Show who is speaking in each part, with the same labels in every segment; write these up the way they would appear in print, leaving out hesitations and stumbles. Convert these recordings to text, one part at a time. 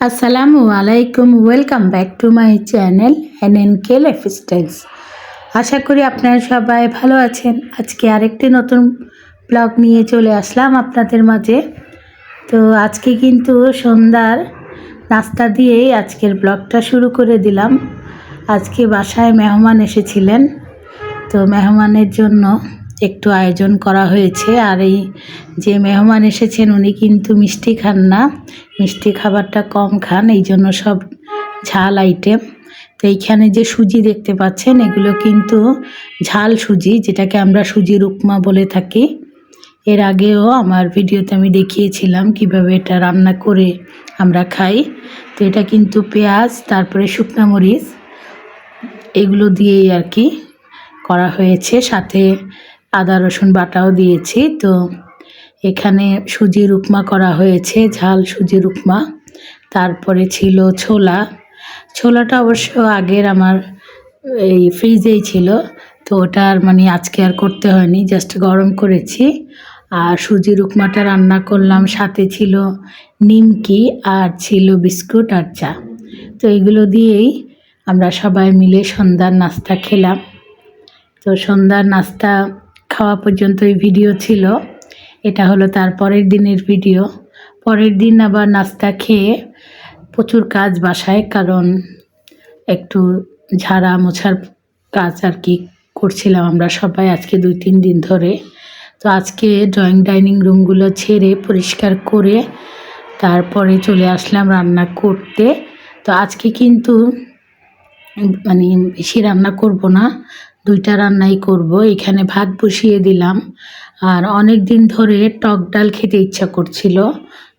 Speaker 1: আসসালামু আলাইকুম, welcome back to my channel NNK lifestyles. আশা করি আপনারা সবাই ভালো আছেন। আজকে আরেকটি নতুন ব্লগ নিয়ে চলে আসলাম আপনাদের মাঝে। তো আজকে কিন্তু সন্ধ্যার নাস্তা দিয়েই আজকের ব্লগটা শুরু করে দিলাম। আজকে বাসায় মেহমান এসেছিলেন, তো মেহমানের জন্য একটু আয়োজন করা হয়েছে। আর এই যে মেহমান এসেছেন উনি কিন্তু মিষ্টি খান না, মিষ্টি খাবারটা কম খান, এই জন্য সব ঝাল আইটেম। তো এইখানে যে সুজি দেখতে পাচ্ছেন এগুলো কিন্তু ঝাল সুজি, যেটাকে আমরা সুজির উপমা বলে থাকি। এর আগেও আমার ভিডিওতে আমি দেখিয়েছিলাম কিভাবে এটা রান্না করে আমরা খাই। তো এটা কিন্তু পেঁয়াজ, তারপরে শুকনা মরিচ, এগুলো দিয়েই আর কি করা হয়েছে, সাথে আদা রসুন বাটাও দিয়েছি। তো এখানে সুজির উপমা করা হয়েছে, ঝাল সুজির উপমা। তারপরে ছিল ছোলা। ছোলাটা অবশ্য আগের আমার এই ফ্রিজেই ছিল, তো ওটা আর আজকে আর করতে হয়নি, জাস্ট গরম করেছি। আর সুজির উপমাটা রান্না করলাম, সাথে ছিল নিমকি আর ছিল বিস্কুট আর চা। তো এগুলো দিয়েই আমরা সবাই মিলে সন্ধ্যার নাস্তা খেলাম। তো সন্ধ্যার নাস্তা খাওয়া পর্যন্ত এই ভিডিও ছিল। এটা হলো তার পরের দিনের ভিডিও। পরের দিন আবার নাস্তা খেয়ে প্রচুর কাজ বাসায়, কারণ একটু ঝাড়া মোছার কাজ আর কি করছিলাম আমরা সবাই আজকে 2-3 দিন ধরে। তো আজকে ড্রয়িং ডাইনিং রুমগুলো ছেড়ে পরিষ্কার করে তারপরে চলে আসলাম রান্না করতে। তো আজকে কিন্তু বেশি রান্না করব না, 2টা রান্নাই করব। এখানে ভাত বসিয়ে দিলাম। আর অনেক দিন ধরে টক ডাল খেতে ইচ্ছা করছিল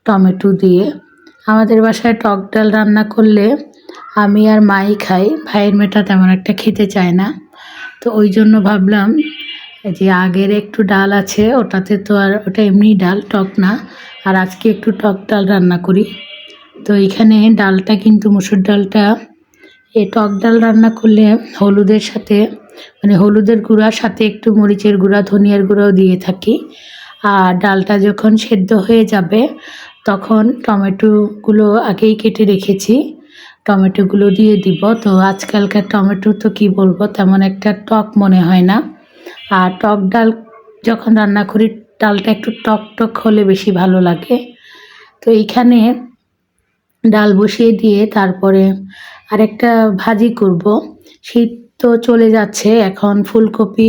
Speaker 1: টমেটো দিয়ে। আমাদের বাসায় টক ডাল রান্না করলে আমি আর মাই খাই, ভাইয়ের মেয়েটা তেমন একটা খেতে চায় না। তো ওই জন্য ভাবলাম যে আগের একটু ডাল আছে, ওটাতে তো আর ওটা এমনি ডাল, টক না, আর আজকে একটু টক ডাল রান্না করি। তো এখানে ডালটা কিন্তু মসুর ডালটা, এই টক ডাল রান্না করলে হলুদের সাথে হলুদের গুঁড়ার সাথে একটু মরিচের গুঁড়া, ধনিয়ার গুঁড়াও দিয়ে থাকি। আর ডালটা যখন সেদ্ধ হয়ে যাবে তখন টমেটোগুলো আগেই কেটে রেখেছি, টমেটোগুলো দিয়ে দিব। তো আজকালকার টমেটো তো কি বলবো, তেমন একটা টক মনে হয় না। আর টক ডাল যখন রান্না করি ডালটা একটু টক টক হলে বেশি ভালো লাগে। তো এইখানে ডাল বসিয়ে দিয়ে তারপরে আরেকটা ভাজি করব। শীত তো চলে যাচ্ছে, এখন ফুলকপি,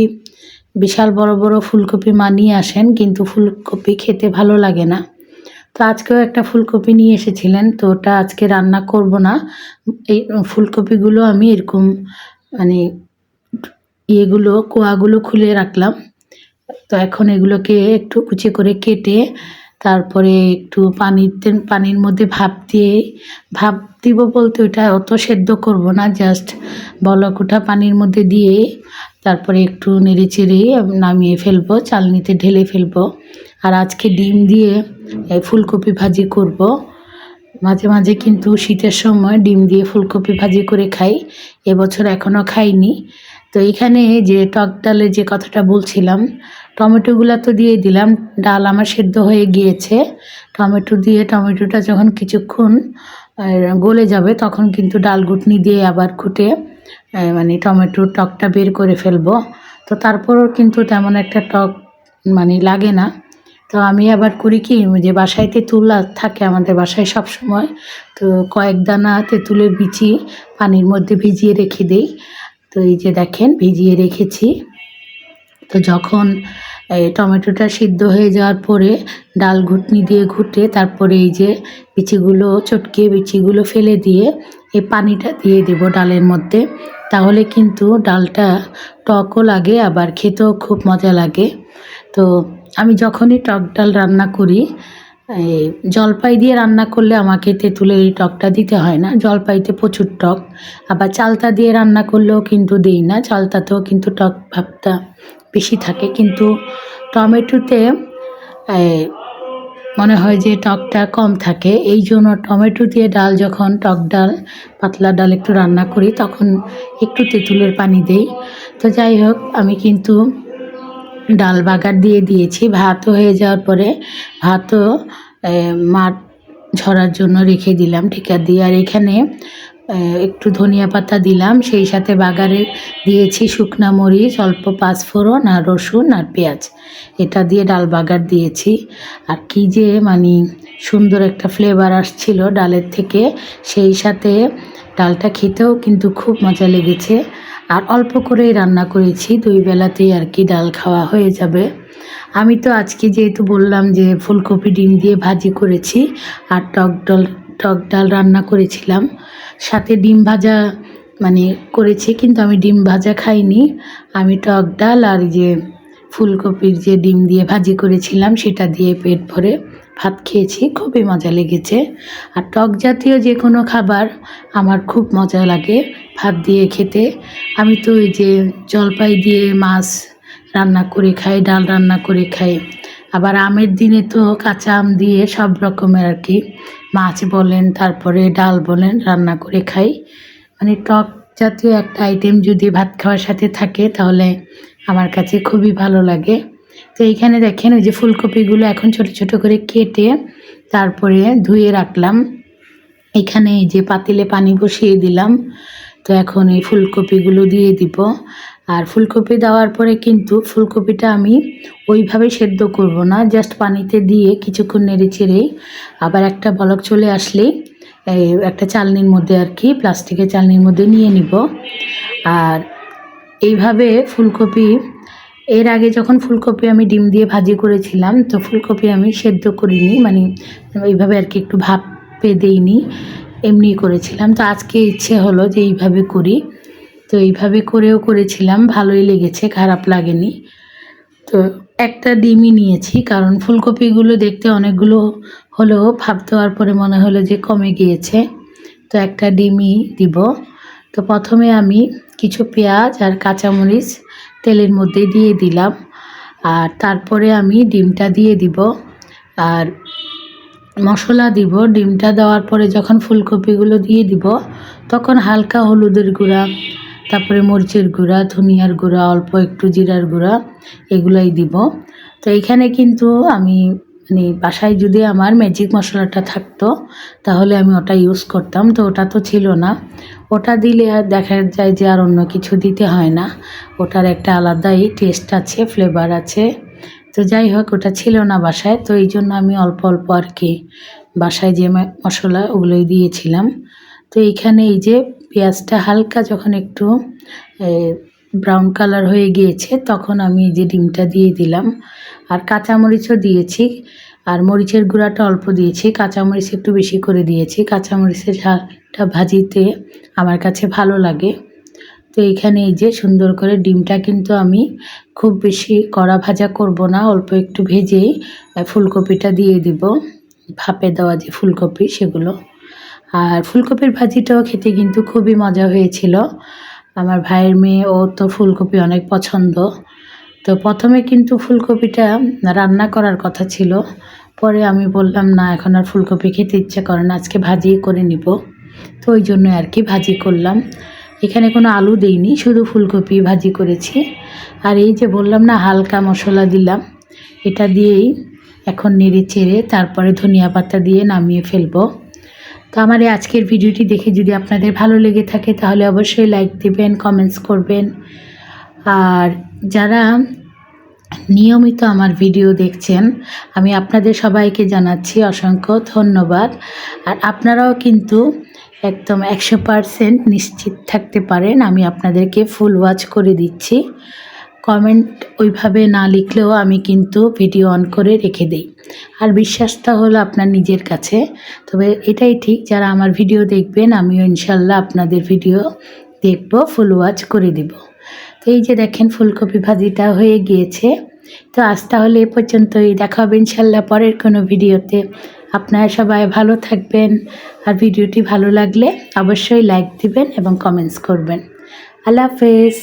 Speaker 1: বিশাল বড় বড় ফুলকপি মা নিয়ে আসেন, কিন্তু ফুলকপি খেতে ভালো লাগে না। তো আজকেও একটা ফুলকপি নিয়ে এসেছিলেন, তো ওটা আজকে রান্না করব না। এই ফুলকপিগুলো আমি এরকম কোয়াগুলো খুলে রাখলাম। তো এখন এগুলোকে একটু কুচি করে কেটে তারপরে একটু পানির মধ্যে ভাপ দিব বলতে ওটা অত সেদ্ধ করব না, জাস্ট বলক ওঠা পানির মধ্যে দিয়ে তারপরে একটু নেড়ে চেড়ে নামিয়ে ফেলবো, চালনিতে ঢেলে ফেলবো। আর আজকে ডিম দিয়ে ফুলকপি ভাজি করব। মাঝে মাঝে কিন্তু শীতের সময় ডিম দিয়ে ফুলকপি ভাজি করে খাই, এবছর এখনও খাইনি। তো এখানে যে টক ডালের যে কথাটা বলছিলাম, টমেটোগুলো তো দিয়ে দিলাম, ডাল আমার সেদ্ধ হয়ে গিয়েছে। টমেটোটা যখন কিছুক্ষণ গলে যাবে তখন কিন্তু ডাল ঘুটনি দিয়ে আবার ঘুটে টমেটোর টকটা বের করে ফেলবো। তো তারপরও কিন্তু তেমন একটা টক লাগে না। তো আমি আবার করি কি, যে বাসায় তেঁতুল থাকে আমাদের বাসায় সব সময়, তো কয়েক দানা তেঁতুলের বিচি পানির মধ্যে ভিজিয়ে রেখে দেই। তো এই যে দেখেন ভিজিয়ে রেখেছি। তো যখন টমেটোটা সিদ্ধ হয়ে যাওয়ার পরে ডাল ঘুটনি দিয়ে ঘুটে তারপরে এই যে বিচিগুলো ফেলে দিয়ে এই পানিটা দিয়ে দেব ডালের মধ্যে, তাহলে কিন্তু ডালটা টকও লাগে আবার খেতেও খুব মজা লাগে। তো আমি যখনই টক ডাল রান্না করি, জলপাই দিয়ে রান্না করলে আমাকে তেঁতুলের এই টকটা দিতে হয় না, জলপাইতে প্রচুর টক। আবার চালতা দিয়ে রান্না করলেও কিন্তু দিই না, চালতাতেও কিন্তু টক ভাবটা বেশি থাকে, কিন্তু টমেটোতে মনে হয় যে টকটা কম থাকে। এই জন্য টমেটো দিয়ে ডাল, যখন টক ডাল, পাতলা ডাল একটু রান্না করি তখন একটু তেঁতুলের পানি দেই। তো যাই হোক, আমি কিন্তু ডাল বাগার দিয়ে দিয়েছি। ভাতও হয়ে যাওয়ার পরে ভাতও মা ঝরার জন্য রেখে দিলাম ঢেকে দিয়ে। আর এখানে একটু ধনিয়া পাতা দিলাম, সেই সাথে বাগারে দিয়েছি শুকনা মরিচ, অল্প পাঁচফোড়ন আর রসুন আর পেঁয়াজ, এটা দিয়ে ডাল বাগার দিয়েছি। আর কি যে মানে সুন্দর একটা ফ্লেভার আসছিল ডালের থেকে, সেই সাথে ডালটা খেতেও কিন্তু খুব মজা লেগেছে। আর অল্প করেই রান্না করেছি, 2 বেলাতেই আর কি ডাল খাওয়া হয়ে যাবে। আমি তো আজকে যেহেতু বললাম যে ফুলকপি ডিম দিয়ে ভাজি করেছি আর টক ডাল রান্না করেছিলাম, সাথে ডিম ভাজা মানে করেছি, কিন্তু আমি ডিম ভাজা খাইনি। আমি টক ডাল আর যে ফুলকপির যে ডিম দিয়ে ভাজি করেছিলাম সেটা দিয়ে পেট ভরে ভাত খেয়েছি, খুবই মজা লেগেছে। আর টক জাতীয় যে কোনো খাবার আমার খুব মজা লাগে ভাত দিয়ে খেতে। আমি তো ওই যে জলপাই দিয়ে মাছ রান্না করে খাই, ডাল রান্না করে খাই। আবার আমের দিনে তো কাঁচা আম দিয়ে সব রকমের আর কি মাছ বলেন তারপরে ডাল বলেন রান্না করে খাই। মানে টক জাতীয় একটা আইটেম যদি ভাত খাওয়ার সাথে থাকে তাহলে আমার কাছে খুবই ভালো লাগে। তো এইখানে দেখেন ওই যে ফুলকপিগুলো এখন ছোট ছোট করে কেটে তারপরে ধুয়ে রাখলাম। এখানে এই যে পাতিলে পানি বসিয়ে দিলাম, তো এখন এই ফুলকপিগুলো দিয়ে দিব। আর ফুলকপি দেওয়ার পরে কিন্তু ফুলকপিটা আমি ওইভাবে সেদ্ধ করব না, জাস্ট পানিতে দিয়ে কিছুক্ষণ নেড়ে চেড়েই আবার একটা বলক চলে আসলেই একটা চালনির মধ্যে আর কি প্লাস্টিকের চালনির মধ্যে নিয়ে নিব। আর এইভাবে ফুলকপি এর আগে যখন ফুলকপি আমি ডিম দিয়ে ভাজি করেছিলাম তো ফুলকপি আমি সেদ্ধ করিনি, মানে এইভাবে আর কি একটু ভাপে দিইনি, এমনি করেছিলাম। তো আজকে ইচ্ছে হলো যে এইভাবে করি, তো এইভাবে করেও করেছিলাম, ভালোই লেগেছে, খারাপ লাগেনি। তো একটা ডিমই নিয়েছি কারণ ফুলকপিগুলো দেখতে অনেকগুলো হলেও ভাপ দেওয়ার পরে মনে হলো যে কমে গিয়েছে, তো একটা ডিমই দিব। তো প্রথমে আমি কিছু পেঁয়াজ আর কাঁচামরিচ তেলের মধ্যে দিয়ে দিলাম, আর তারপরে আমি ডিমটা দিয়ে দিব আর মশলা দিব। ডিমটা দেওয়ার পরে যখন ফুলকপিগুলো দিয়ে দিব তখন হালকা হলুদের গুঁড়া, তারপরে মরিচের গুঁড়া, ধনিয়ার গুঁড়া, অল্প একটু জিরার গুঁড়া, এগুলাই দিব। তো এইখানে কিন্তু আমি মানে বাসায় যদি আমার ম্যাজিক মশলাটা থাকতো তাহলে আমি ওটা ইউজ করতাম, তো ওটা তো ছিল না। ওটা দিলে আর দেখা যায় যে আর অন্য কিছু দিতে হয় না, ওটার একটা আলাদাই টেস্ট আছে, ফ্লেভার আছে। তো যাই হোক, ওটা ছিল না বাসায়, তো এই জন্য আমি অল্প অল্প আর কি বাসায় যে মশলা ওগুলোই দিয়েছিলাম। তো এইখানে এই যে পেঁয়াজটা হালকা যখন একটু ব্রাউন কালার হয়ে গিয়েছে তখন আমি এই যে ডিমটা দিয়ে দিলাম, আর কাঁচামরিচও দিয়েছি, আর মরিচের গুঁড়াটা অল্প দিয়েছি, কাঁচামরিচ একটু বেশি করে দিয়েছি। কাঁচামরিচের ঝালটা ভাজিতে আমার কাছে ভালো লাগে। তো এইখানে এই যে সুন্দর করে ডিমটা কিন্তু আমি খুব বেশি কড়া ভাজা করব না, অল্প একটু ভেজেই ফুলকপিটা দিয়ে দিব, ভাপে দেওয়া যে ফুলকপি সেগুলো। আর ফুলকপির ভাজিটাও খেতে কিন্তু খুবই মজা হয়েছিল। আমার ভাইয়ের মেয়ে, ও তো ফুলকপি অনেক পছন্দ। তো প্রথমে কিন্তু ফুলকপিটা রান্না করার কথা ছিল, পরে আমি বললাম না, এখন আর ফুলকপি খেতে ইচ্ছা করে না, আজকে ভাজি করে নিব। তো ওই জন্য আর কি ভাজি করলাম। এখানে কোনো আলু দেইনি, শুধু ফুলকপি ভাজি করেছি। আর এই যে বললাম না হালকা মশলা দিলাম, এটা দিয়েই এখন নেড়ে চেড়ে তারপরে ধনিয়া পাতা দিয়ে নামিয়ে ফেলবো। তো আমার এই আজকের ভিডিওটি দেখে যদি আপনাদের ভালো লেগে থাকে তাহলে অবশ্যই লাইক দেবেন, কমেন্টস করবেন। আর যারা নিয়মিত আমার ভিডিও দেখছেন আমি আপনাদের সবাইকে জানাচ্ছি অসংখ্য ধন্যবাদ। আর আপনারাও কিন্তু একদম 100% নিশ্চিত থাকতে পারেন আমি আপনাদেরকে ফুল ওয়াচ করে দিচ্ছি। কমেন্ট ওইভাবে না লিখলেও আমি কিন্তু ভিডিও অন করে রেখে দিই। আর বিশ্বাসটা হলো আপনার নিজের কাছে। তবে এটাই ঠিক, যারা আমার ভিডিও দেখবেন আমিও ইনশাল্লাহ আপনাদের ভিডিও দেখব, ফুল ওয়াচ করে দিব। তো এই যে দেখেন ফুলকপি ভাজিটা হয়ে গিয়েছে। তো আজ তাহলে এ পর্যন্তই, দেখা হবে ইনশাল্লাহ পরের কোনো ভিডিওতে। আপনারা সবাই ভালো থাকবেন, আর ভিডিওটি ভালো লাগলে অবশ্যই লাইক দিবেন এবং কমেন্টস করবেন। আল্লাহ হাফেজ।